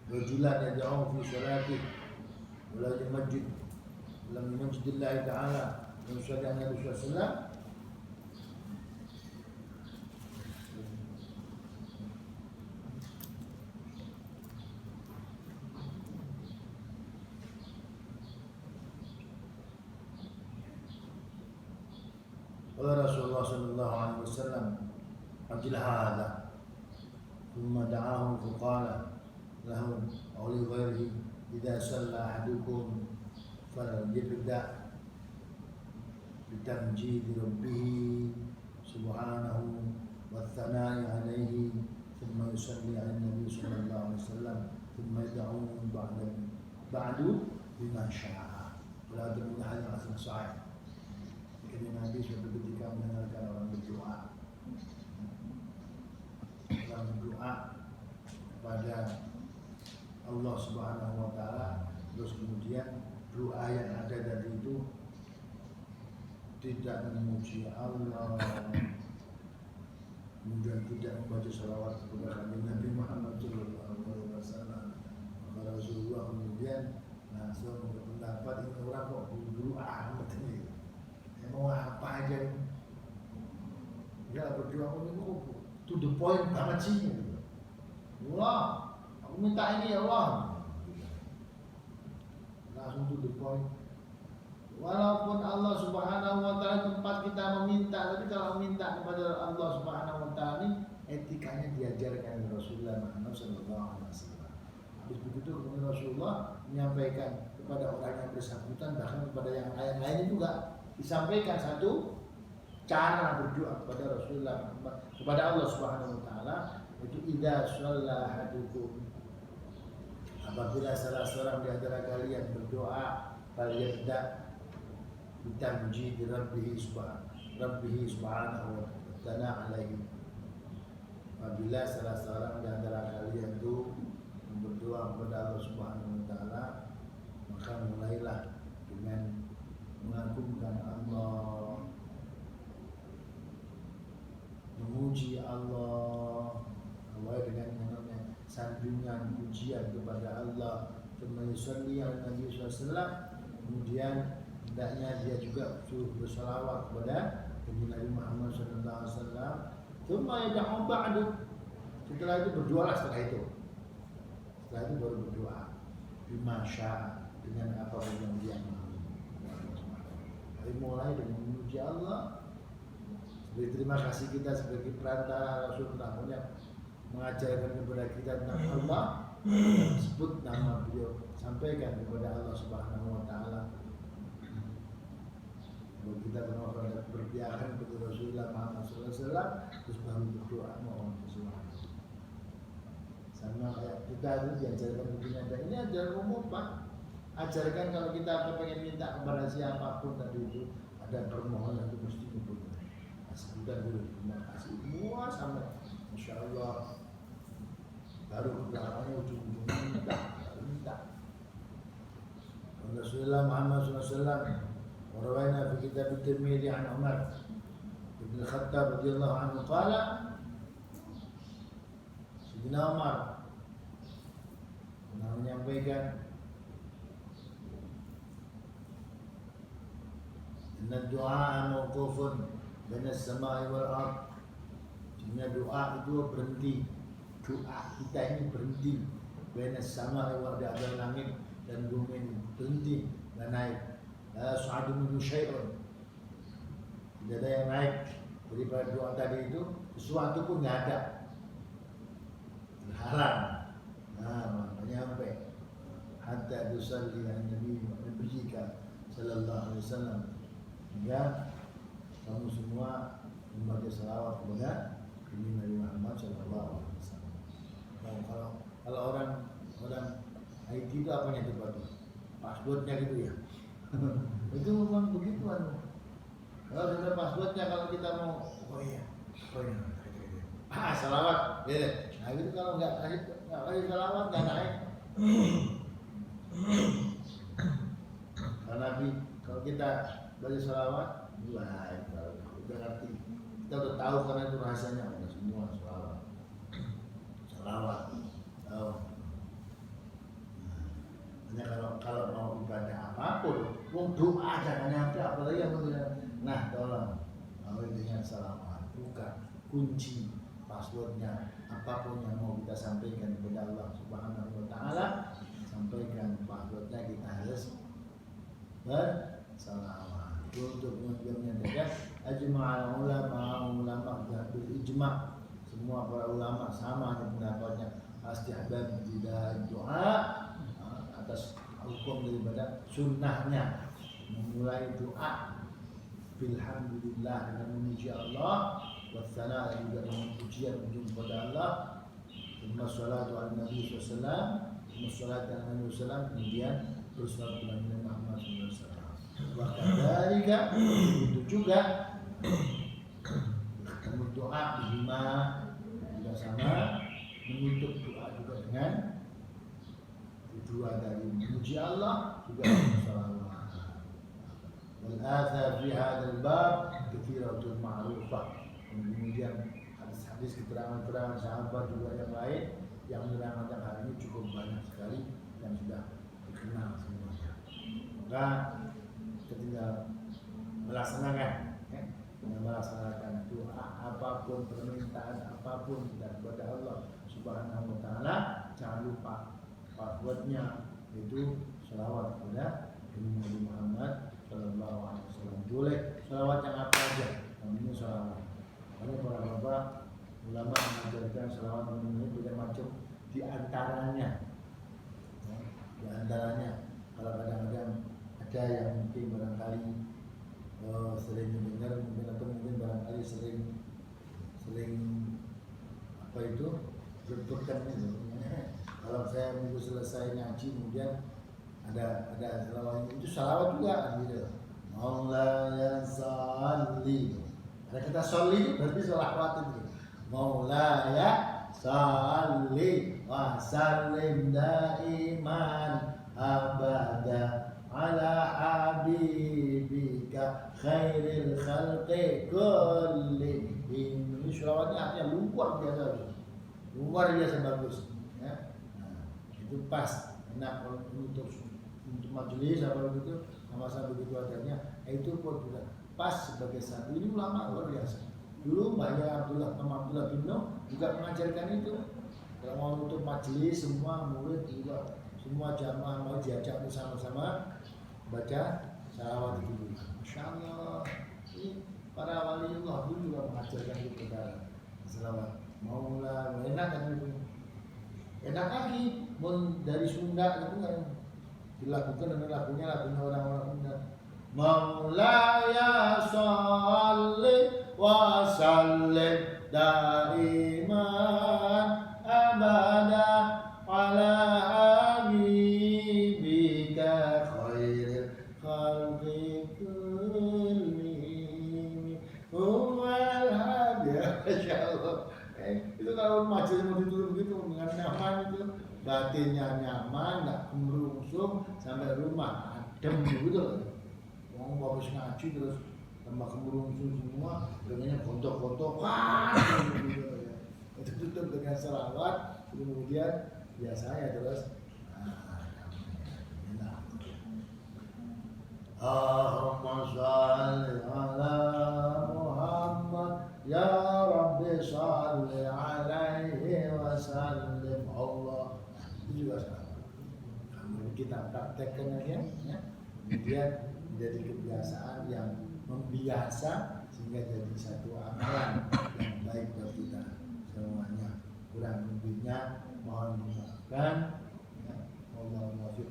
rajulan yad'u fi salatihi wa la yumajjid lam yumajjid Allah ta'ala wa yusalli ala Nabi sallallahu alaihi wasallam. Qala Rasulullah sallallahu alaihi wasallam ajil hadha thumma da'ahu faqala lahu aw li ghairihi idza shalla ahadukum falyabda bitamjid rabbih subhanahu wa thana'i alayhi thumma yusalli ala nabi sallallahu alaihi wasallam thumma yad'u ba'du bima syaa. Wala tad'u hadha asal sahih. Ini Nabi suatu ketika mendengarkan orang berdoa kepada Allah Subhanahu wa taala, terus kemudian doa yang ada tadi itu tidak memuji Allah, kemudian tidak membaca salawat kepada Nabi Muhammad sallallahu alaihi wasallam. Maka Rasulullah kemudian langsung berpendapat, ini orang kok berdoa amat ini, mau apa aja nih? Enggak berdoa itu to the point banget sih gitu. Allah, aku minta ini ya Allah. Langsung to the point. Walaupun Allah Subhanahu wa taala tempat kita meminta, tapi kalau minta kepada Allah Subhanahu wa taala ini etikanya diajarkan oleh Rasulullah Muhammad sallallahu alaihi wasallam. Habis begitu kemudian Rasulullah menyampaikan kepada orang yang bersangkutan, bahkan kepada yang lain juga disampaikan satu cara berdoa kepada Rasulullah Muhammad, kepada Allah Subhanahu wa taala, itu idza shalla ahadukum, apabila salah seorang di antara kalian berdoa, falyabda bitamjid rabbih subhanahu wa ta'ala alaihi. Apabila salah seorang di antara kalian itu berdoa kepada Allah Subhanahu wa taala, maka mulailah dengan mengagungkan Allah, memuji Allah, mulai dengan namanya sanjungan pujian kepada Allah, kemudian yusalli ala Nabi sallallahu alaihi wasallam, kemudian hendaknya dia juga suruh bersalawat kepada Nabi Muhammad sallallahu alaihi wasallam. Tsumma yad'u ba'du, setelah itu berdoalah setelah itu baru berdoa bima syaa, dengan apa yang dia mau. Mulai dengan memuji Allah, sebagai terima kasih kita sebagai perantara Rasul yang mengajarkan kepada kita tentang Allah, sebut nama beliau, sampaikan kepada Allah Subhanahu wa taala. Kalau kita berpiakan kepada Rasulullah Muhammad SAW, terus baru berdoa mohon sesuatu. Sama kayak kita itu diajarkan begini, ini ajaran umum Pak. Ajarkan kalau kita pengen minta kepada siapapun tadi itu ada permohonan itu mesti nyebut. Sebentar dulu, terima kasih semua sampai Masya Allah, baru belakangnya ujung-ujungnya minta. Rasulullah Muhammad SAW وروينا في كتاب الترمذي عن عمر بن الخطاب رضي الله عنه قال Sayyidina Umar pernah menyampaikan inna du'a mawqufun baina as-sama'i wal ard. Sebenarnya doa itu berhenti, doa kita ini berhenti baina as-sama'i wal ard, ada langit dan bumi ini berhenti dan naik. La su'adu minhu syai'un, tidak ada yang naik daripada doa tadi itu, sesuatu pun nggak ada, terhalang. Nah, makanya sampai hatta tusalli ala Nabi Muhammad sallallahu alaihi wasallam, hingga kamu semua membaca salawat kepada Nabi Muhammad sallallahu alaihi wasallam. Kalau orang IT itu apanya itu Pak? Passwordnya gitu ya. Itu memang begituan. Kalau sudah passwordnya, kalau kita mau, oh iya, salawat, ya. Nah itu kalau nggak kasih salawat nggak naik. Karena kalau kita baca salawat, mulai udah ngerti, kita udah tahu karena itu rahasianya, udah semua salawat. Hanya kalau mau ibadah apapun, mau doa jangan nyampe, apalagi yang mulia. Nah tolong, awal dengan salawat, buka kunci passwordnya, apapun yang mau kita sampaikan kepada Allah Subhanahu Wa Taala, sampaikan passwordnya, kita harus bersalawat. Untuk menjaga ajma'al ulama bil ijma', semua para ulama sama pendapatnya istihbab tidak doa atas hukum daripada sunnahnya memulai doa bilhamdulillah dengan memuji Allah, wassalam juga dengan pujian kepada Allah, wassalatu ala Nabi sallallahu alaihi wasallam, kemudian bersalawat kepada Nabi Muhammad sallallahu alaihi wasallam. Bahkan dari itu juga berdoa bima juga sama, menutup doa juga dengan dua dari memuji Allah juga salawat. Wal athar fi hadzal bab katsiratul ma'rufah. Kemudian hadis-hadis keterangan-keterangan sahabat juga yang lain yang menerangkan hal ini cukup banyak sekali yang sudah dikenal semuanya. Maka ketika melaksanakan doa apapun, permintaan apapun kepada Allah Subhanahu Wa Taala, jangan lupa passwordnya itu selawat kepada Nabi Muhammad Sallallahu Alaihi Wasallam. Boleh selawat yang apa aja, namanya selawat. Karena para bapak ulama mengajarkan selawat ini banyak macam. Di antaranya kalau kadang-kadang ada yang mungkin barangkali sering mendengar, mungkin barangkali sering apa itu berpekan itu. Kalau saya minggu selesai ngaji, kemudian ada selawat itu salawat juga gitu. Maulaya salli. Ada kata salli berarti salawat itu. Maulaya salli wa sallim daiman abada ala habibika khairil khalqi kulli. Ini salawatnya artinya luar biasa bagus ya. Itu pas enak untuk majelis apa begitu, sama-sama begitu adanya, itu pun juga pas sebagai satu. Ini ulama luar biasa. Dulu Mbak Abdullah bin Nuh juga mengajarkan itu. Kalau mau untuk majelis, semua murid juga, semua jamaah mau diajak bersama-sama baca salawat itu dulu. Masya Allah, ini para waliullah dulu juga mengajarkan itu kepada salawat. Maulah enak kan itu. Enak lagi, dari Sunda itu kan dilakukan dengan lagunya orang-orang Sunda. Maulaya sholli wa sallim daiman abada ala habibika khairil khalqi kullihim huwal hadiya. Insyaallah. Itu kalau majelis mau ditutup begitu dengan nyaman, itu batinnya nyaman, nggak kemerungsung sampai rumah adem gitu. Mau bagus ngaji terus tambah kemerungsung semua, dengannya foto-foto, wah gitu ya. Itu tutup dengan salawat, kemudian biasanya terus Allahumma sholli ala Muhammad ya Rabbi sholli alaihi wa sallim. Allah itu juga salawat. Kita praktekkan aja ya. Kemudian menjadi kebiasaan yang membiasa sehingga jadi satu amalan yang baik buat kita semuanya. Kurang lebihnya mohon dimaafkan. Allah muwaffiq.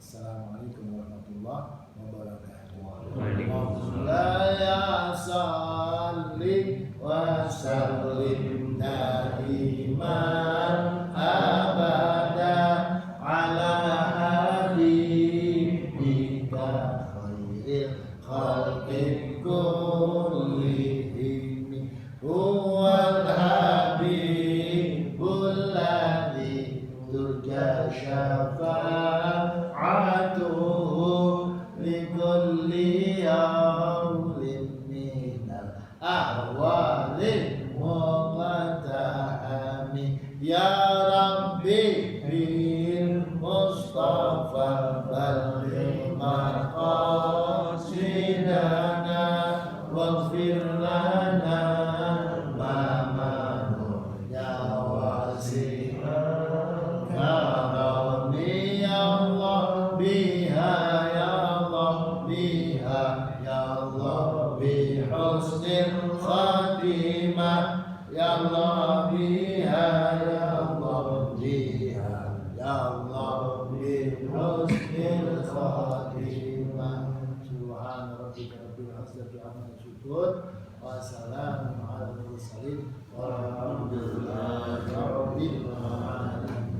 Assalamualaikum warahmatullahi wabarakatuh. Waalaikumsalam. Salli wa sallim daiman abada ala habibika ترجى شفاعته لكل يوم من الأهوال المقتحم يا ربي بالمصطفى بلغ مقاصدنا واغفر لنا ما منه يا واسع كرمي يا الله بها يا الله بها يا الله بحسن الخاتمة يا الله بها يا الله بها يا الله بحسن الخاتمة سبحان ربك رب العزة عما يصفون وسلام على المرسلين والحمد لله رب العالمين.